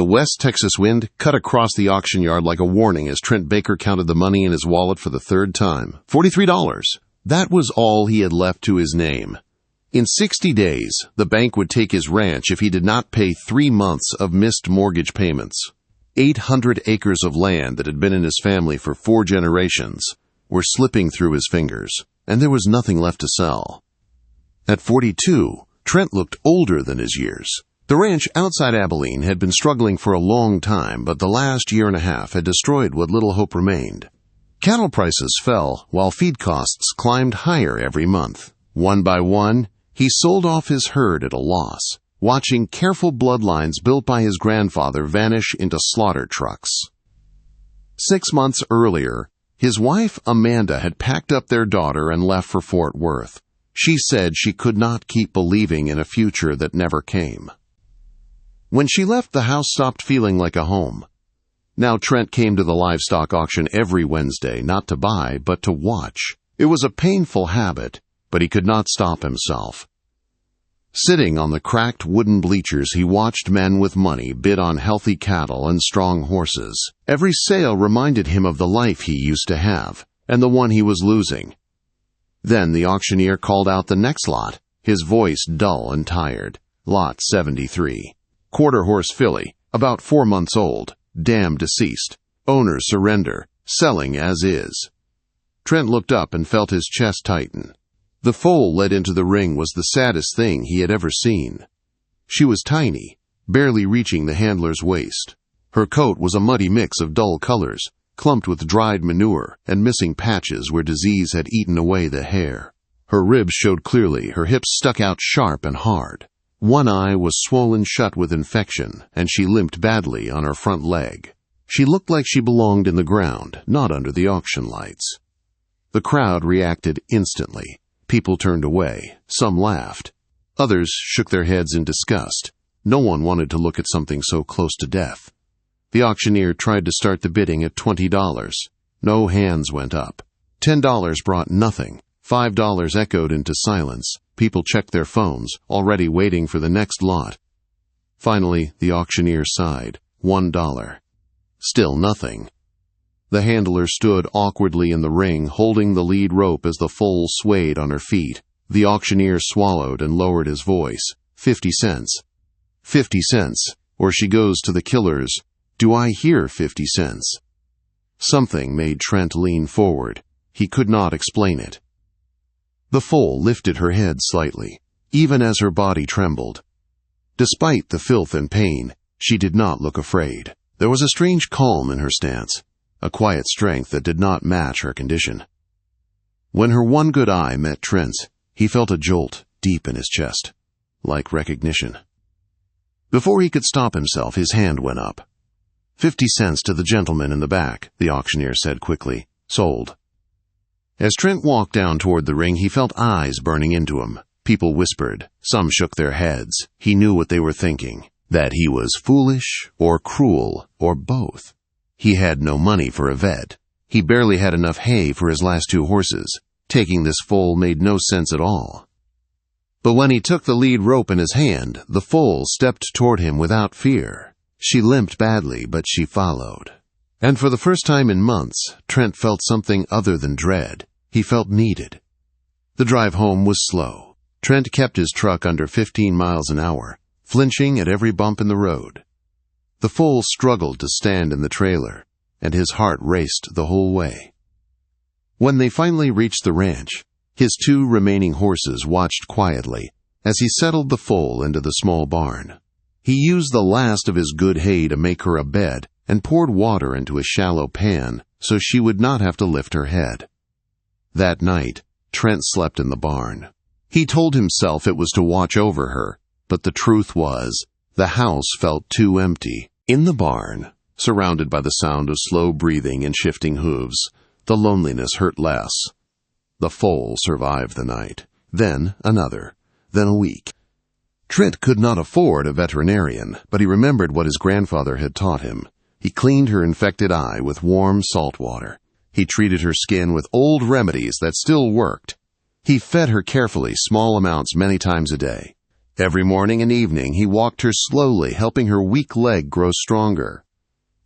The West Texas wind cut across the auction yard like a warning as Trent Baker counted the money in his wallet for the third time. $43. That was all he had left to his name. In 60 days, the bank would take his ranch if he did not pay 3 months of missed mortgage payments. 800 acres of land that had been in his family for 4 generations were slipping through his fingers, and there was nothing left to sell. At 42, Trent looked older than his years. The ranch outside Abilene had been struggling for a long time, but the last year and a half had destroyed what little hope remained. Cattle prices fell while feed costs climbed higher every month. One by one, he sold off his herd at a loss, watching careful bloodlines built by his grandfather vanish into slaughter trucks. 6 months earlier, his wife Amanda had packed up their daughter and left for Fort Worth. She said she could not keep believing in a future that never came. When she left, the house stopped feeling like a home. Now Trent came to the livestock auction every Wednesday, not to buy, but to watch. It was a painful habit, but he could not stop himself. Sitting on the cracked wooden bleachers, he watched men with money bid on healthy cattle and strong horses. Every sale reminded him of the life he used to have, and the one he was losing. Then the auctioneer called out the next lot, his voice dull and tired. Lot 73. Quarter-horse filly, about 4 months old, dam deceased, owner surrender, selling as is. Trent looked up and felt his chest tighten. The foal led into the ring was the saddest thing he had ever seen. She was tiny, barely reaching the handler's waist. Her coat was a muddy mix of dull colors, clumped with dried manure and missing patches where disease had eaten away the hair. Her ribs showed clearly, her hips stuck out sharp and hard. One eye was swollen shut with infection, and she limped badly on her front leg. She looked like she belonged in the ground, not under the auction lights. The crowd reacted instantly. People turned away. Some laughed. Others shook their heads in disgust. No one wanted to look at something so close to death. The auctioneer tried to start the bidding at $20. No hands went up. $10 brought nothing. $5 echoed into silence. People checked their phones, already waiting for the next lot. Finally, the auctioneer sighed. $1. Still nothing. The handler stood awkwardly in the ring, holding the lead rope as the foal swayed on her feet. The auctioneer swallowed and lowered his voice. 50 cents. 50 cents, or she goes to the killers. Do I hear 50 cents? Something made Trent lean forward. He could not explain it. The foal lifted her head slightly, even as her body trembled. Despite the filth and pain, she did not look afraid. There was a strange calm in her stance, a quiet strength that did not match her condition. When her one good eye met Trent's, he felt a jolt deep in his chest, like recognition. Before he could stop himself, his hand went up. 50 cents to the gentleman in the back, the auctioneer said quickly. Sold. As Trent walked down toward the ring, he felt eyes burning into him. People whispered. Some shook their heads. He knew what they were thinking, that he was foolish or cruel or both. He had no money for a vet. He barely had enough hay for his last 2 horses. Taking this foal made no sense at all. But when he took the lead rope in his hand, the foal stepped toward him without fear. She limped badly, but she followed. And for the first time in months, Trent felt something other than dread. He felt needed. The drive home was slow. Trent kept his truck under 15 miles an hour, flinching at every bump in the road. The foal struggled to stand in the trailer, and his heart raced the whole way. When they finally reached the ranch, his 2 remaining horses watched quietly as he settled the foal into the small barn. He used the last of his good hay to make her a bed and poured water into a shallow pan so she would not have to lift her head. That night, Trent slept in the barn. He told himself it was to watch over her, but the truth was, the house felt too empty. In the barn, surrounded by the sound of slow breathing and shifting hooves, the loneliness hurt less. The foal survived the night, then another, then a week. Trent could not afford a veterinarian, but he remembered what his grandfather had taught him. He cleaned her infected eye with warm salt water. He treated her skin with old remedies that still worked. He fed her carefully, small amounts many times a day. Every morning and evening he walked her slowly, helping her weak leg grow stronger.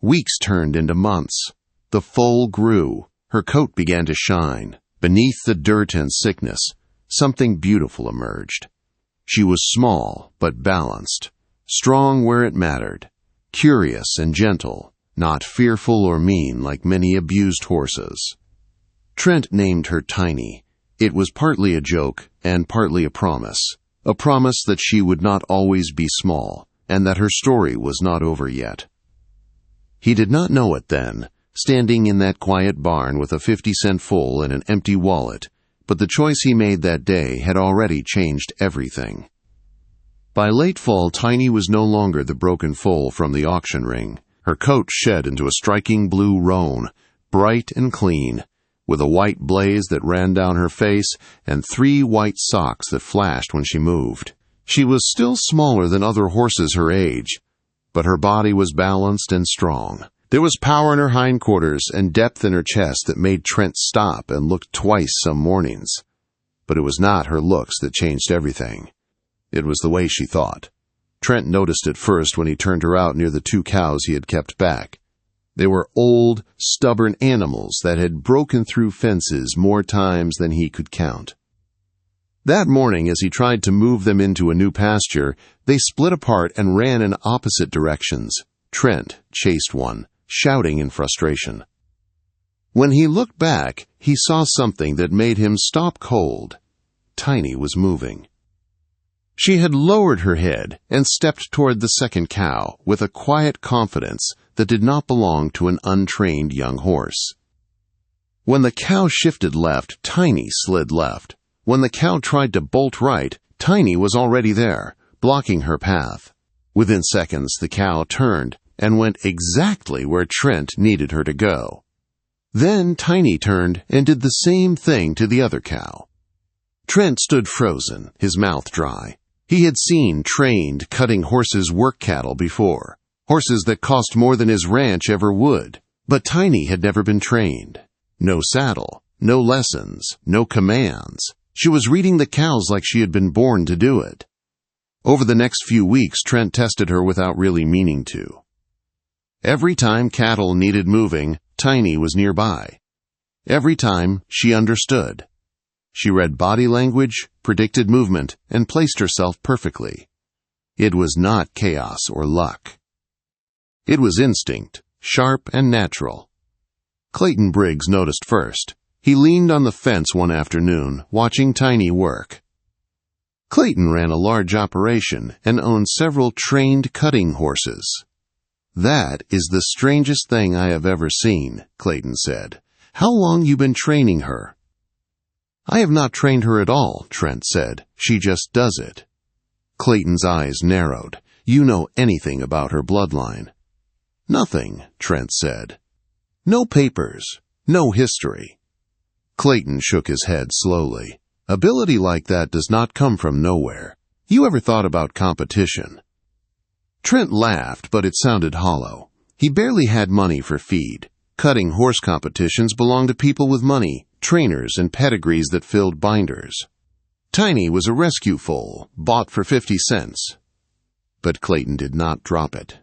Weeks turned into months. The foal grew. Her coat began to shine. Beneath the dirt and sickness, something beautiful emerged. She was small but balanced, strong where it mattered, curious and gentle, not fearful or mean like many abused horses. Trent named her Tiny. It was partly a joke and partly a promise that she would not always be small, and that her story was not over yet. He did not know it then, standing in that quiet barn with a 50-cent foal and an empty wallet, but the choice he made that day had already changed everything. By late fall, Tiny was no longer the broken foal from the auction ring. Her coat shed into a striking blue roan, bright and clean, with a white blaze that ran down her face and 3 white socks that flashed when she moved. She was still smaller than other horses her age, but her body was balanced and strong. There was power in her hindquarters and depth in her chest that made Trent stop and look twice some mornings. But it was not her looks that changed everything. It was the way she thought. Trent noticed it first when he turned her out near the 2 cows he had kept back. They were old, stubborn animals that had broken through fences more times than he could count. That morning, as he tried to move them into a new pasture, they split apart and ran in opposite directions. Trent chased one, shouting in frustration. When he looked back, he saw something that made him stop cold. Tiny was moving. She had lowered her head and stepped toward the second cow with a quiet confidence that did not belong to an untrained young horse. When the cow shifted left, Tiny slid left. When the cow tried to bolt right, Tiny was already there, blocking her path. Within seconds, the cow turned and went exactly where Trent needed her to go. Then Tiny turned and did the same thing to the other cow. Trent stood frozen, his mouth dry. He had seen trained, cutting horses work cattle before, horses that cost more than his ranch ever would. But Tiny had never been trained. No saddle, no lessons, no commands. She was reading the cows like she had been born to do it. Over the next few weeks, Trent tested her without really meaning to. Every time cattle needed moving, Tiny was nearby. Every time, she understood. She read body language, predicted movement, and placed herself perfectly. It was not chaos or luck. It was instinct, sharp and natural. Clayton Briggs noticed first. He leaned on the fence one afternoon, watching Tiny work. Clayton ran a large operation and owned several trained cutting horses. "That is the strangest thing I have ever seen," Clayton said. "How long you been training her?" "I have not trained her at all," Trent said. "She just does it." Clayton's eyes narrowed. "You know anything about her bloodline?" "Nothing," Trent said. "No papers, no history." Clayton shook his head slowly. "Ability like that does not come from nowhere. You ever thought about competition?" Trent laughed, but it sounded hollow. He barely had money for feed. Cutting horse competitions belonged to people with money, trainers, and pedigrees that filled binders. Tiny was a rescue foal, bought for 50 cents. But Clayton did not drop it.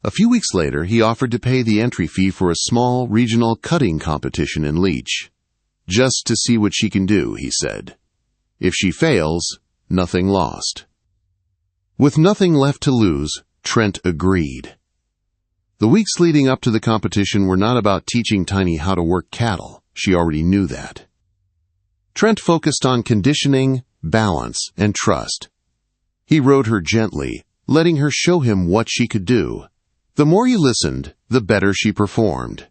A few weeks later, he offered to pay the entry fee for a small regional cutting competition in Leech. "Just to see what she can do," he said. "If she fails, nothing lost." With nothing left to lose, Trent agreed. The weeks leading up to the competition were not about teaching Tiny how to work cattle. She already knew that. Trent focused on conditioning, balance, and trust. He rode her gently, letting her show him what she could do. The more he listened, the better she performed.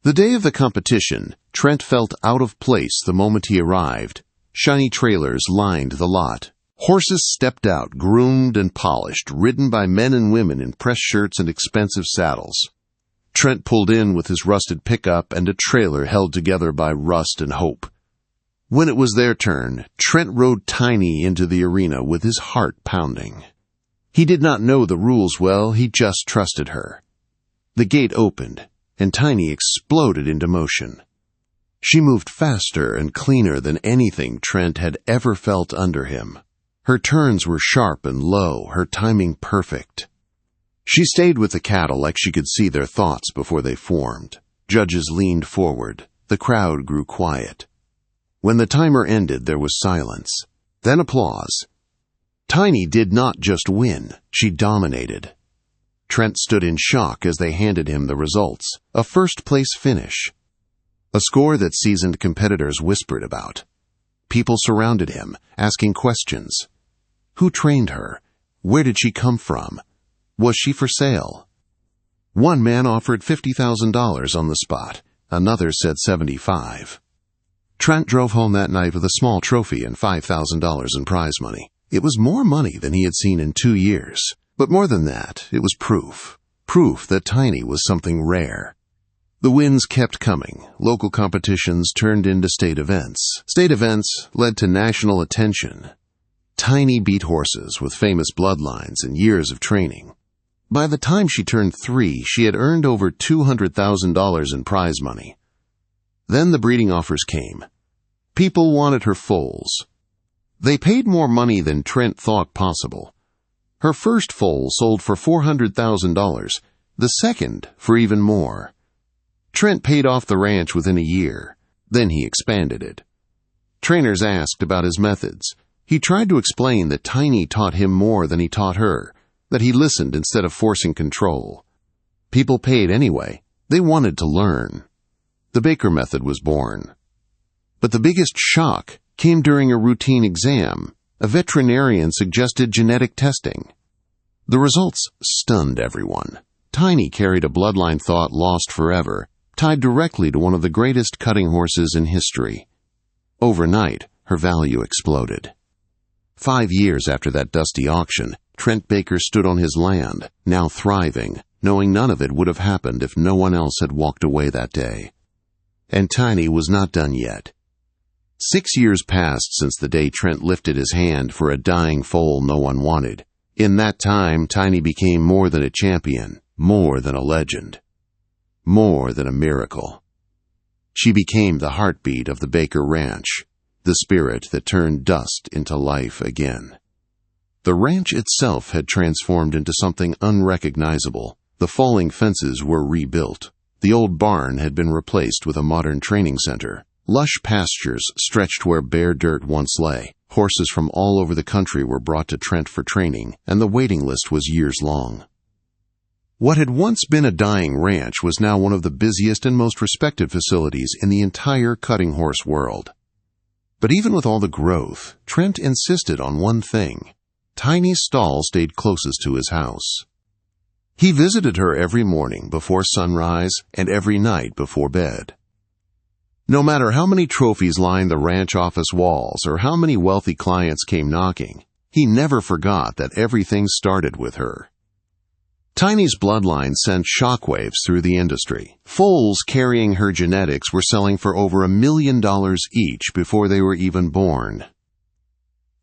The day of the competition, Trent felt out of place the moment he arrived. Shiny trailers lined the lot. Horses stepped out, groomed and polished, ridden by men and women in press shirts and expensive saddles. Trent pulled in with his rusted pickup and a trailer held together by rust and hope. When it was their turn, Trent rode Tiny into the arena with his heart pounding. He did not know the rules well, he just trusted her. The gate opened, and Tiny exploded into motion. She moved faster and cleaner than anything Trent had ever felt under him. Her turns were sharp and low, her timing perfect. She stayed with the cattle like she could see their thoughts before they formed. Judges leaned forward. The crowd grew quiet. When the timer ended, there was silence. Then applause. Tiny did not just win, she dominated. Trent stood in shock as they handed him the results. A first-place finish. A score that seasoned competitors whispered about. People surrounded him, asking questions. Who trained her? Where did she come from? Was she for sale? One man offered $50,000 on the spot. Another said $75,000. Trent drove home that night with a small trophy and $5,000 in prize money. It was more money than he had seen in 2 years. But more than that, it was proof. Proof that Tiny was something rare. The wins kept coming. Local competitions turned into state events. State events led to national attention. Tiny beat horses with famous bloodlines and years of training. By the time she turned 3, she had earned over $200,000 in prize money. Then the breeding offers came. People wanted her foals. They paid more money than Trent thought possible. Her first foal sold for $400,000, the second for even more. Trent paid off the ranch within a year. Then he expanded it. Trainers asked about his methods. He tried to explain that Tiny taught him more than he taught her, that he listened instead of forcing control. People paid anyway. They wanted to learn. The Baker method was born. But the biggest shock came during a routine exam. A veterinarian suggested genetic testing. The results stunned everyone. Tiny carried a bloodline thought lost forever, tied directly to one of the greatest cutting horses in history. Overnight, her value exploded. 5 years after that dusty auction, Trent Baker stood on his land, now thriving, knowing none of it would have happened if no one else had walked away that day. And Tiny was not done yet. 6 years passed since the day Trent lifted his hand for a dying foal no one wanted. In that time, Tiny became more than a champion, more than a legend, more than a miracle. She became the heartbeat of the Baker Ranch, the spirit that turned dust into life again. The ranch itself had transformed into something unrecognizable. The falling fences were rebuilt. The old barn had been replaced with a modern training center. Lush pastures stretched where bare dirt once lay. Horses from all over the country were brought to Trent for training, and the waiting list was years long. What had once been a dying ranch was now one of the busiest and most respected facilities in the entire cutting horse world. But even with all the growth, Trent insisted on one thing. Tiny's stall stayed closest to his house. He visited her every morning before sunrise and every night before bed. No matter how many trophies lined the ranch office walls or how many wealthy clients came knocking, he never forgot that everything started with her. Tiny's bloodline sent shockwaves through the industry. Foals carrying her genetics were selling for over $1 million each before they were even born.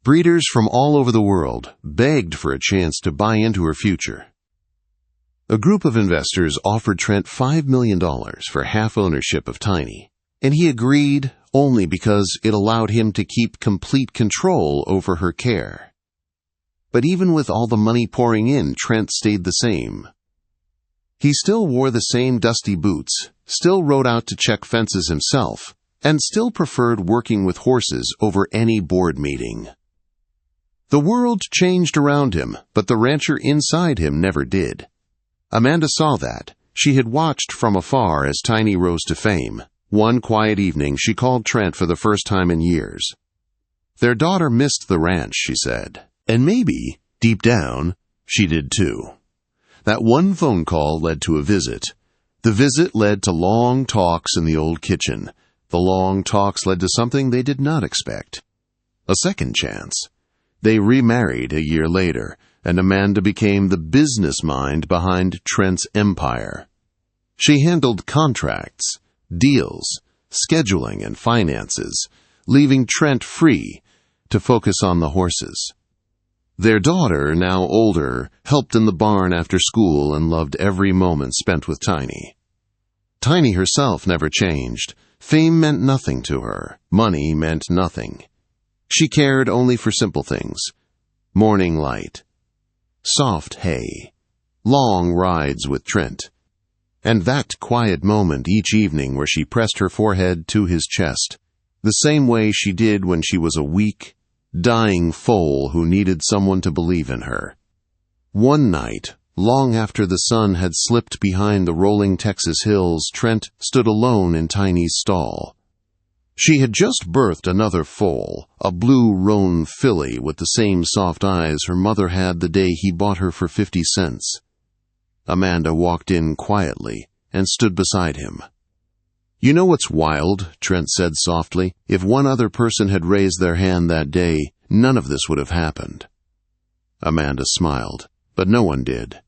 Breeders from all over the world begged for a chance to buy into her future. A group of investors offered Trent $5 million for half ownership of Tiny, and he agreed only because it allowed him to keep complete control over her care. But even with all the money pouring in, Trent stayed the same. He still wore the same dusty boots, still rode out to check fences himself, and still preferred working with horses over any board meeting. The world changed around him, but the rancher inside him never did. Amanda saw that. She had watched from afar as Tiny rose to fame. One quiet evening, she called Trent for the first time in years. Their daughter missed the ranch, she said. And maybe, deep down, she did too. That one phone call led to a visit. The visit led to long talks in the old kitchen. The long talks led to something they did not expect. A second chance. They remarried a year later, and Amanda became the business mind behind Trent's empire. She handled contracts, deals, scheduling, and finances, leaving Trent free to focus on the horses. Their daughter, now older, helped in the barn after school and loved every moment spent with Tiny. Tiny herself never changed. Fame meant nothing to her. Money meant nothing. She cared only for simple things. morning light, soft hay, long rides with Trent, and that quiet moment each evening where she pressed her forehead to his chest, the same way she did when she was a weak, dying foal who needed someone to believe in her. One night, long after the sun had slipped behind the rolling Texas hills, Trent stood alone in Tiny's stall. She had just birthed another foal, a blue roan filly with the same soft eyes her mother had the day he bought her for 50 cents. Amanda walked in quietly and stood beside him. "You know what's wild?" Trent said softly. "If one other person had raised their hand that day, none of this would have happened." Amanda smiled, but no one did,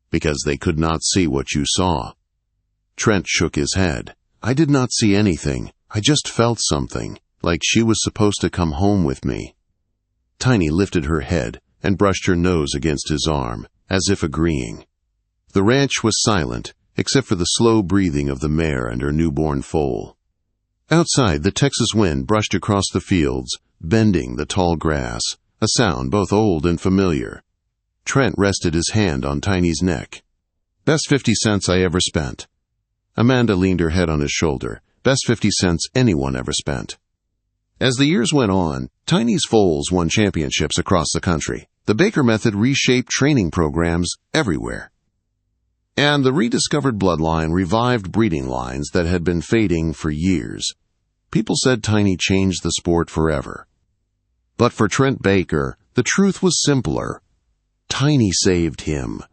because they could not see what you saw. Trent shook his head. "I did not see anything. I just felt something, like she was supposed to come home with me." Tiny lifted her head and brushed her nose against his arm, as if agreeing. The ranch was silent, except for the slow breathing of the mare and her newborn foal. Outside, the Texas wind brushed across the fields, bending the tall grass, a sound both old and familiar. Trent rested his hand on Tiny's neck. "Best 50 cents I ever spent." Amanda leaned her head on his shoulder. "Best 50 cents anyone ever spent." As the years went on, Tiny's foals won championships across the country. The Baker method reshaped training programs everywhere. And the rediscovered bloodline revived breeding lines that had been fading for years. People said Tiny changed the sport forever. But for Trent Baker, the truth was simpler. Tiny saved him.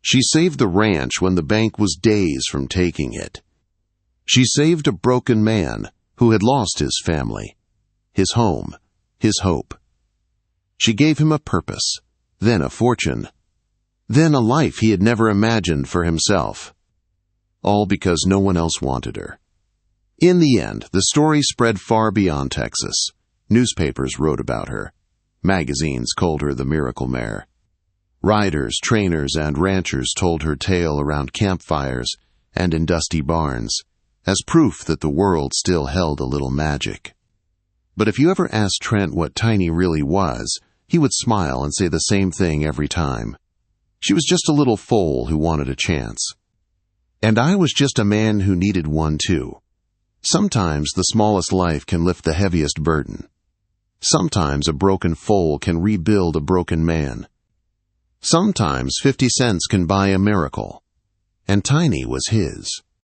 She saved the ranch when the bank was days from taking it. She saved a broken man who had lost his family, his home, his hope. She gave him a purpose, then a fortune, then a life he had never imagined for himself. All because no one else wanted her. In the end, the story spread far beyond Texas. Newspapers wrote about her. Magazines called her the miracle mare. Riders, trainers, and ranchers told her tale around campfires and in dusty barns, as proof that the world still held a little magic. But if you ever asked Trent what Tiny really was, he would smile and say the same thing every time. She was just a little foal who wanted a chance. And I was just a man who needed one too. Sometimes the smallest life can lift the heaviest burden. Sometimes a broken foal can rebuild a broken man. Sometimes 50 cents can buy a miracle. And Tiny was his.